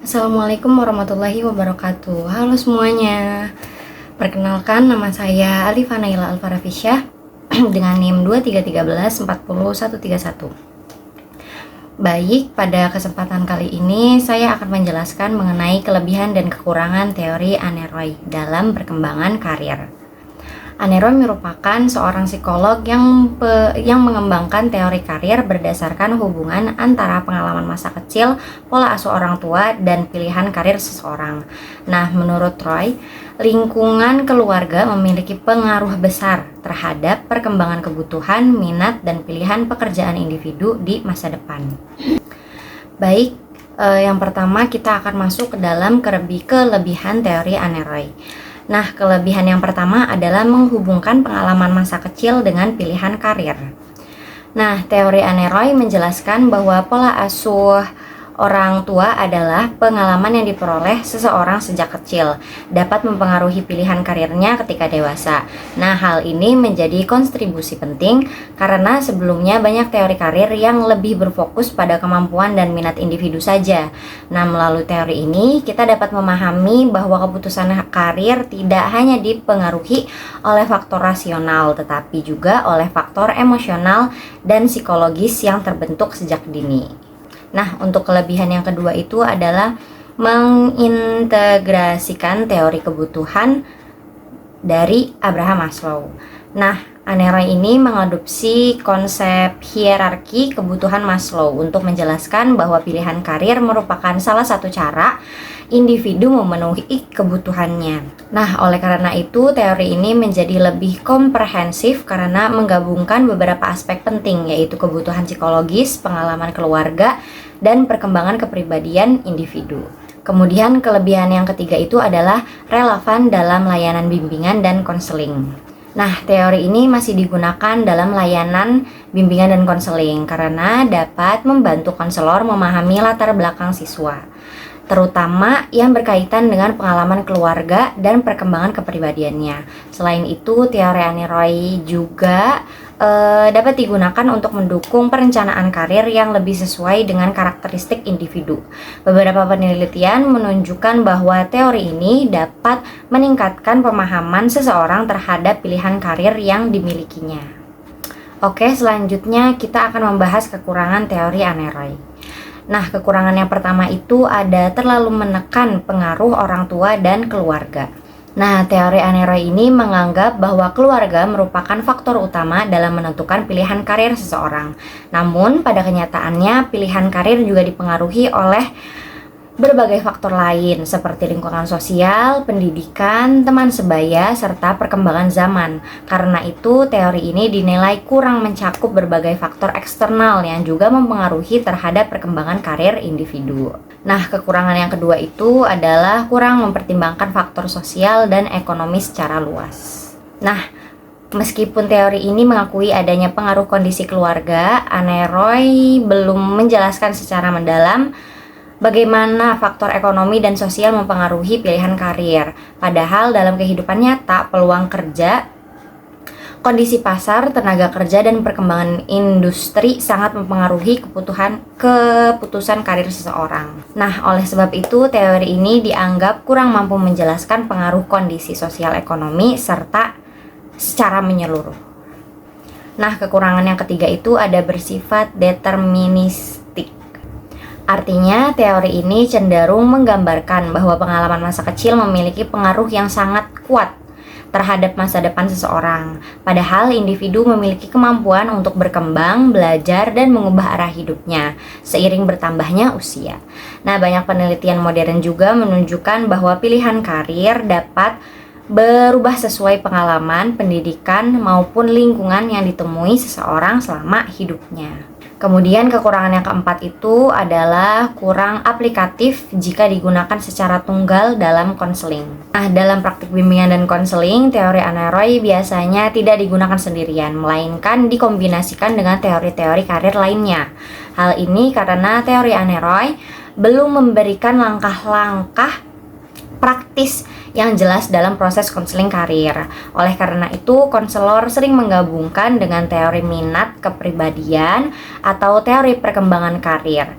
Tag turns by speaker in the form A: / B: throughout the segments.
A: Assalamualaikum warahmatullahi wabarakatuh. Halo semuanya. Perkenalkan, nama saya Alifa Naila Alfarafisyah dengan NIM 2313403131. Baik, pada kesempatan kali ini saya akan menjelaskan mengenai kelebihan dan kekurangan teori Aneroy dalam perkembangan karir. Aneroy merupakan seorang psikolog yang mengembangkan teori karir berdasarkan hubungan antara pengalaman masa kecil, pola asuh orang tua, dan pilihan karir seseorang. Nah, menurut Roy, lingkungan keluarga memiliki pengaruh besar terhadap perkembangan kebutuhan, minat, dan pilihan pekerjaan individu di masa depan. Baik, yang pertama kita akan masuk ke dalam kelebihan teori Aneroy. Nah, kelebihan yang pertama adalah menghubungkan pengalaman masa kecil dengan pilihan karir. Nah, teori Aneroy menjelaskan bahwa pola asuh orang tua adalah pengalaman yang diperoleh seseorang sejak kecil, dapat mempengaruhi pilihan karirnya ketika dewasa. Nah, hal ini menjadi kontribusi penting karena sebelumnya banyak teori karir yang lebih berfokus pada kemampuan dan minat individu saja. Nah, melalui teori ini kita dapat memahami bahwa keputusan karir tidak hanya dipengaruhi oleh faktor rasional, tetapi juga oleh faktor emosional dan psikologis yang terbentuk sejak dini. Nah, untuk kelebihan yang kedua itu adalah mengintegrasikan teori kebutuhan dari Abraham Maslow. Nah, Aneroy ini mengadopsi konsep hierarki kebutuhan Maslow untuk menjelaskan bahwa pilihan karir merupakan salah satu cara individu memenuhi kebutuhannya. Nah, oleh karena itu, teori ini menjadi lebih komprehensif karena menggabungkan beberapa aspek penting, yaitu kebutuhan psikologis, pengalaman keluarga, dan perkembangan kepribadian individu. Kemudian, kelebihan yang ketiga itu adalah relevan dalam layanan bimbingan dan konseling. Nah, teori ini masih digunakan dalam layanan bimbingan dan konseling karena dapat membantu konselor memahami latar belakang siswa, terutama yang berkaitan dengan pengalaman keluarga dan perkembangan kepribadiannya. Selain itu, teori Aneroy juga dapat digunakan untuk mendukung perencanaan karir yang lebih sesuai dengan karakteristik individu. Beberapa penelitian menunjukkan bahwa teori ini dapat meningkatkan pemahaman seseorang terhadap pilihan karir yang dimilikinya. Oke, selanjutnya kita akan membahas kekurangan teori Aneroy. Nah, kekurangan yang pertama itu ada terlalu menekan pengaruh orang tua dan keluarga. Nah, teori Aneroy ini menganggap bahwa keluarga merupakan faktor utama dalam menentukan pilihan karir seseorang. Namun, pada kenyataannya pilihan karir juga dipengaruhi oleh berbagai faktor lain seperti lingkungan sosial, pendidikan, teman sebaya, serta perkembangan zaman. Karena itu, teori ini dinilai kurang mencakup berbagai faktor eksternal yang juga mempengaruhi terhadap perkembangan karir individu. Nah, kekurangan yang kedua itu adalah kurang mempertimbangkan faktor sosial dan ekonomi secara luas. Nah, meskipun teori ini mengakui adanya pengaruh kondisi keluarga, Aneroy belum menjelaskan secara mendalam bagaimana faktor ekonomi dan sosial mempengaruhi pilihan karir. Padahal dalam kehidupan nyata, peluang kerja, kondisi pasar, tenaga kerja, dan perkembangan industri sangat mempengaruhi keputusan karir seseorang. Nah, oleh sebab itu, teori ini dianggap kurang mampu menjelaskan pengaruh kondisi sosial ekonomi serta secara menyeluruh. Nah, kekurangan yang ketiga itu ada bersifat deterministik. Artinya, teori ini cenderung menggambarkan bahwa pengalaman masa kecil memiliki pengaruh yang sangat kuat terhadap masa depan seseorang. Padahal individu memiliki kemampuan untuk berkembang, belajar, dan mengubah arah hidupnya seiring bertambahnya usia. Nah, banyak penelitian modern juga menunjukkan bahwa pilihan karir dapat berubah sesuai pengalaman, pendidikan, maupun lingkungan yang ditemui seseorang selama hidupnya. Kemudian kekurangan yang keempat itu adalah kurang aplikatif jika digunakan secara tunggal dalam konseling. Nah, dalam praktik bimbingan dan konseling, teori Aneroy biasanya tidak digunakan sendirian, melainkan dikombinasikan dengan teori-teori karir lainnya. Hal ini karena teori Aneroy belum memberikan langkah-langkah praktis yang jelas dalam proses konseling karir. Oleh karena itu, konselor sering menggabungkan dengan teori minat kepribadian atau teori perkembangan karir.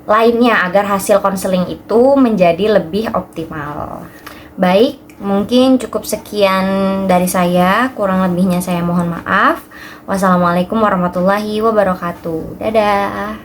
A: lainnya agar hasil konseling itu menjadi lebih optimal. Baik, mungkin cukup sekian dari saya, kurang lebihnya saya mohon maaf. Wassalamualaikum warahmatullahi wabarakatuh. Dadah.